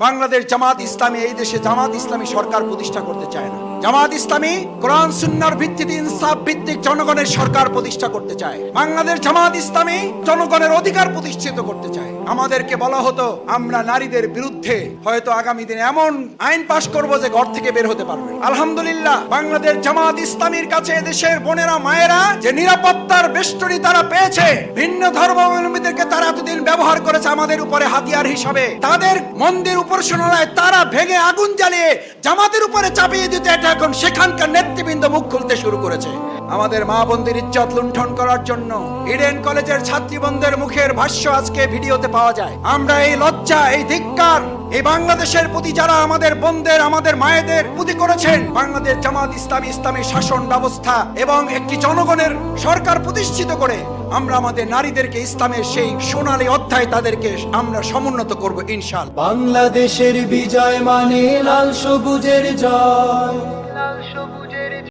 বাংলাদেশ জামাত ইসলামী এই দেশে জামাত ইসলামী সরকার প্রতিষ্ঠা করতে চায় না। জামাত ইসলামী কোরআন সুন্নাহর ভিত্তিতে ইনসাফ ভিত্তিক জনগণের সরকার প্রতিষ্ঠা করতে চায়। বাংলাদেশ জামাত ইসলামী জনগণের অধিকার প্রতিষ্ঠিত করতে চায়। আমাদেরকে বলা হতো আমরা নারীদের বিরুদ্ধে হয়তো আগামী দিনে এমন আইন পাশ করব যে ঘর থেকে বের হতে পারবে। আলহামদুলিল্লাহ বাংলাদেশ জামাত ইসলামীর কাছে দেশের বোনেরা মায়েরা যে নিরাপত্তার বেষ্টনী তারা পেয়েছে, ভিন্ন ধর্মাবলম্বীদেরকে তারা এতদিন ব্যবহার করেছে আমাদের উপরে হাতিয়ার হিসাবে, তাদের মন্দির উপাসনালয় তারা ভেঙে আগুন জ্বালিয়ে জামাতের উপরে চাপিয়ে দিতে এখন সেখানকার নেতৃবৃন্দ মুখ খুলতে শুরু করেছে। আমাদের মা বোনদের ইজ্জত লুণ্ঠন করার জন্য ইডেন কলেজের ছাত্রীবন্ধের মুখের ভাষ্য আজকে ভিডিওতে পাওয়া যায়। আমরা এই লজ্জা, এই ধিক্কার এই বাংলাদেশের প্রতি যারা আমাদের বোনদের আমাদের মায়েদের প্রতি করেছেন, বাংলাদেশ জামাত ইসলামী ইসলামী শাসন ব্যবস্থা এবং একটি জনগণের সরকার প্রতিষ্ঠিত করে আমরা আমাদের নারীদেরকে ইসলামের সেই সোনালী অধ্যায় তাদেরকে আমরা সমুন্নত করব ইনশাআল্লাহ। বাংলাদেশের বিজয় মানে লাল সবুজের জয়।